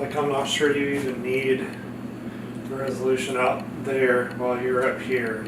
Like, I'm not sure you even need the resolution out there while you're up here.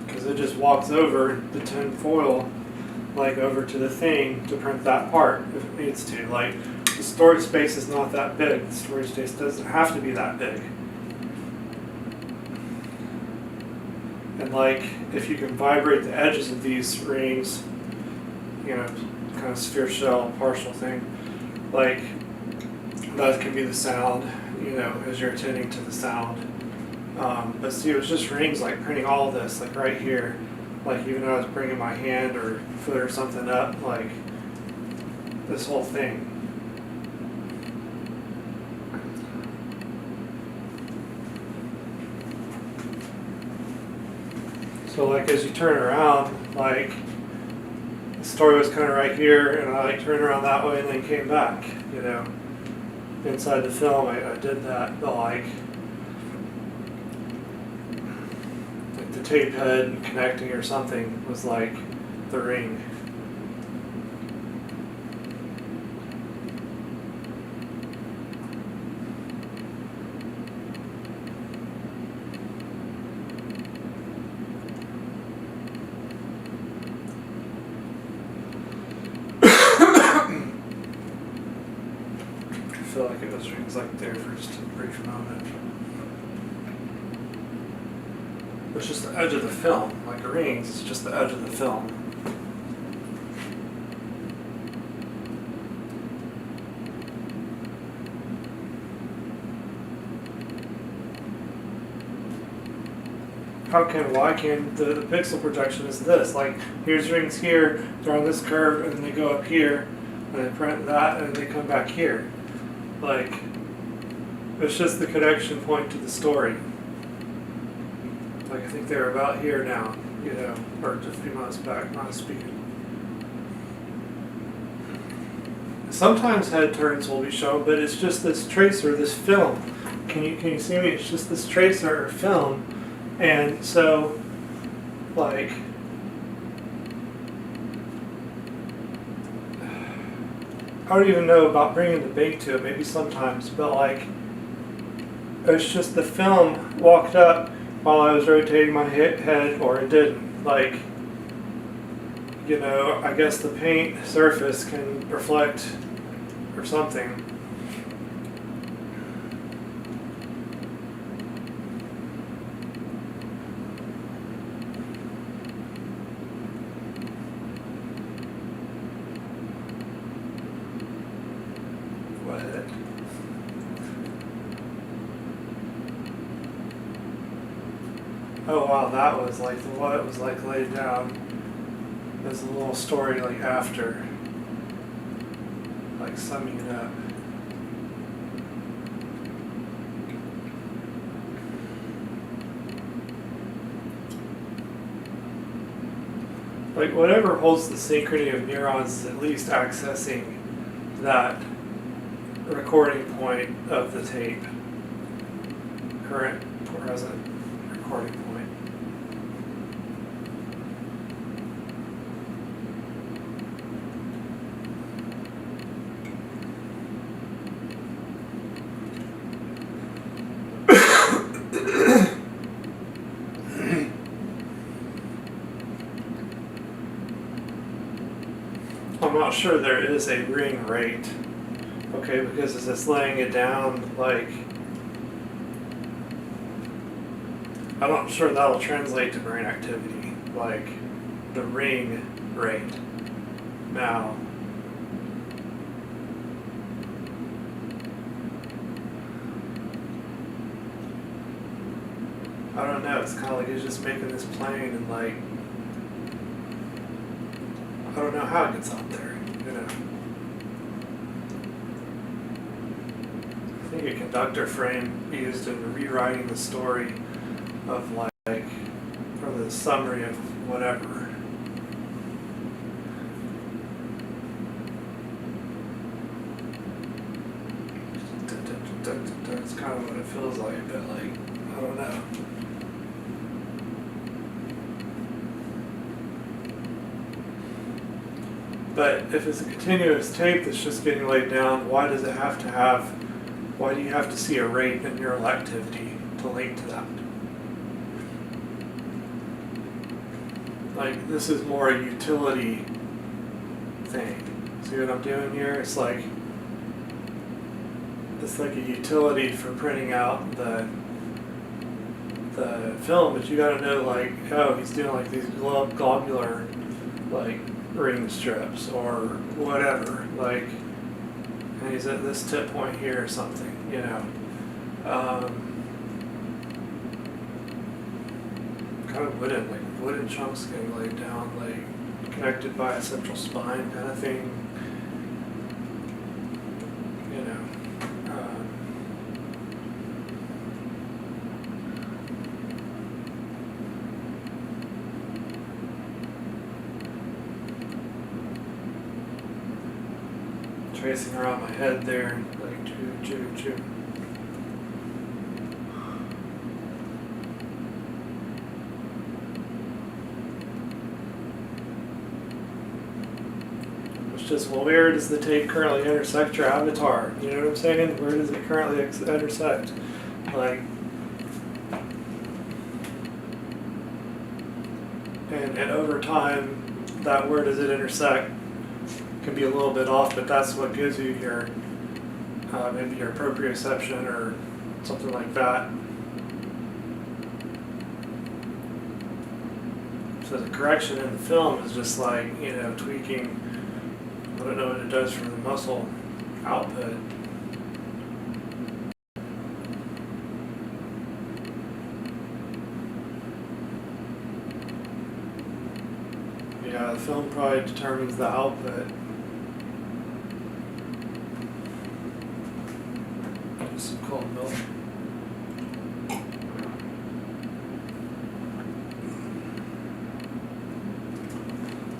Because it just walks over the tin foil, like over to the thing to print that part if it needs to. Like, the storage space is not that big. The storage space doesn't have to be that big. And like, if you can vibrate the edges of these rings, you know, kind of sphere shell partial thing, like, that could be the sound, you know, as you're attending to the sound. But see, it was just rings, like printing all of this, like right here. Like, even though I was bringing my hand or foot or something up, like, this whole thing. So like, as you turn around, like, the story was kind of right here, and I like turned around that way and then came back, you know. Inside the film, I did that, but like the tape head connecting or something was like the ring. I feel like it was rings like there for just a brief moment. It's just the edge of the film, like rings, it's just the edge of the film. Why can the pixel projection is this? Like, here's rings here, they're on this curve, and then they go up here, and they print that, and they come back here. Like, it's just the connection point to the story. Like, I think they're about here now, you know, or just a few months back, not speaking. Sometimes head turns will be shown, but it's just this tracer, this film. Can you see me? It's just this tracer or film. And so, like, I don't even know about bringing the bait to it, maybe sometimes, but like, it's just the film walked up while I was rotating my head, or it didn't. Like, you know, I guess the paint surface can reflect or something. Oh wow, that was like what it was like laid down. There's a little story like after, like summing it up. Like, whatever holds the synchrony of neurons is at least accessing that recording point of the tape. Current, present recording point. I'm not sure there is a ring rate, okay, because it's just laying it down, like, I'm not sure that'll translate to brain activity, like the ring rate. Now, I don't know, it's kind of like it's just making this plane and like, I don't know how it gets out there, you know. I think a conductor frame used in rewriting the story of like, or the summary of whatever. It's kind of what it feels like, but like, I don't know. But if it's a continuous tape that's just getting laid down, why do you have to see a rate in neural activity to link to that? Like, this is more a utility thing. See what I'm doing here? It's like a utility for printing out the film, but you gotta know, like, oh, he's doing like these globular, like, ring strips or whatever, like, and he's at this tip point here or something, you know. Kind of wooden chunks getting laid down, like connected by a central spine kind of thing, you know. Tracing around my head there, like choo. Just, well, where does the tape currently intersect your avatar? You know what I'm saying? Where does it currently intersect? Like, and over time, that where does it intersect can be a little bit off, but that's what gives you your maybe your proprioception or something like that. So the correction in the film is just like, you know, tweaking. I don't know what it does for the muscle output. Yeah, the film probably determines the output. Just some cold milk.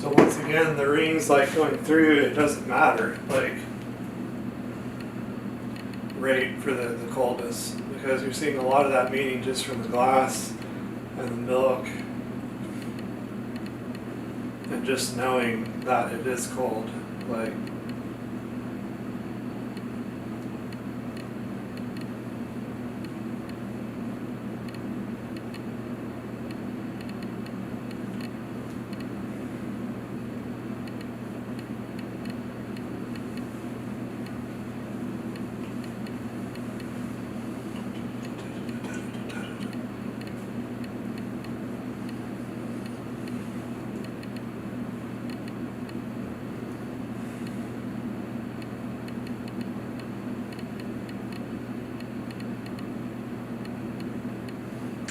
So once again, the rings like going through, it doesn't matter, like, rate for the coldness, because you're seeing a lot of that meaning just from the glass and the milk, and just knowing that it is cold, like.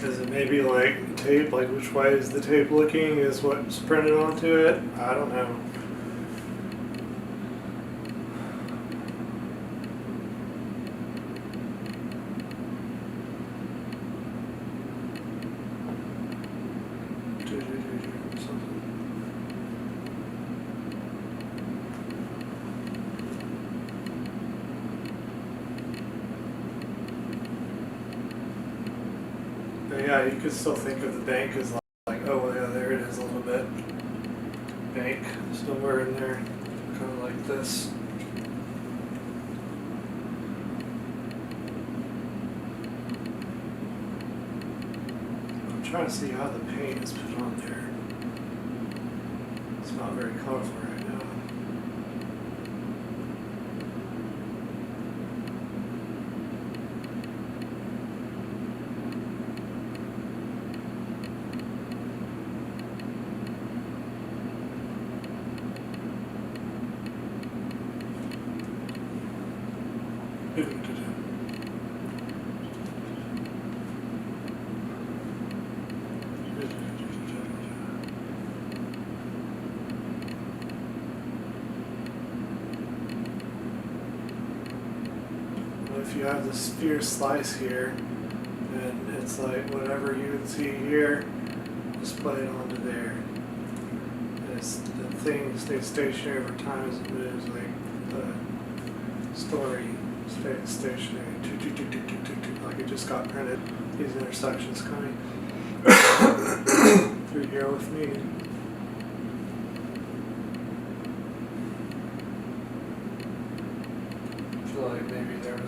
Is it maybe like tape, like which way is the tape looking is what's printed onto it? I don't know. Yeah, you could still think of the bank as like, oh, well, yeah, there it is a little bit. Bank, somewhere in there, kind of like this. I'm trying to see how the paint is put on there. It's not very colorful right now. If you have the sphere slice here, then it's like whatever you would see here, just play it onto there. The thing stays stationary over time as it moves, like the story stays stationary, like it just got printed. These intersections coming through here with me.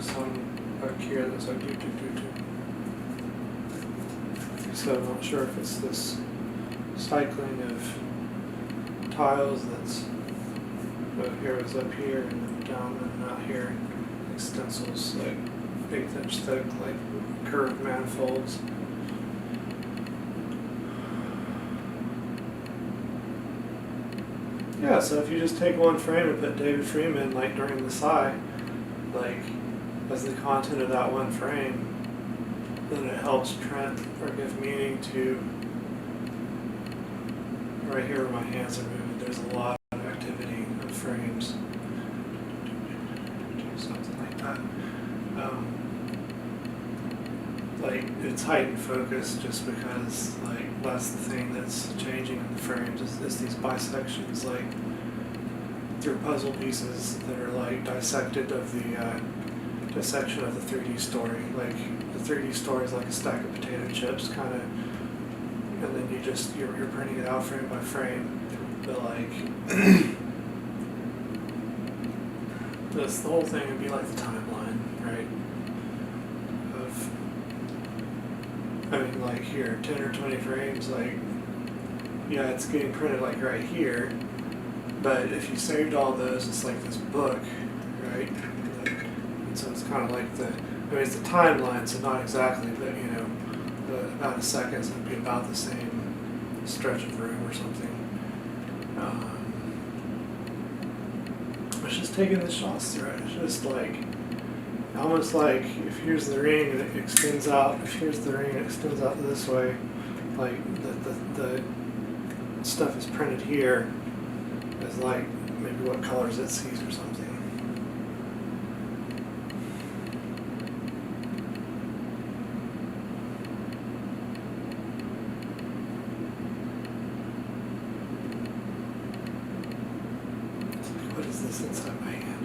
some back here that's like do. So I'm not sure if it's this cycling of tiles that's here is up here and down and out here. Like stencils, like 1/8 inch thick, like curved manifolds. Yeah, so if you just take one frame and put David Freeman like during the psi, like as the content of that one frame, then it helps print or give meaning to right here where my hands are moving. There's a lot of activity of frames. Something like that. Like it's heightened focus just because like that's the thing that's changing in the frames is these bisections, like through puzzle pieces that are like dissected of the dissection of the 3D story. Like the 3D story is like a stack of potato chips kind of, and then you're printing it out frame by frame. But like the whole thing would be like the timeline, right? I mean, like here, 10 or 20 frames, like, yeah, it's getting printed like right here, but if you saved all those, it's like this book, right? And so it's kind of like it's the timeline, so not exactly, but you know, about a second, so it'd be about the same stretch of room or something. It's just taking the shots through it. It's just like, almost like if here's the ring and it extends out, if here's the ring and it extends out this way, like the stuff is printed here as like maybe what colors it sees or something. What is this inside my hand?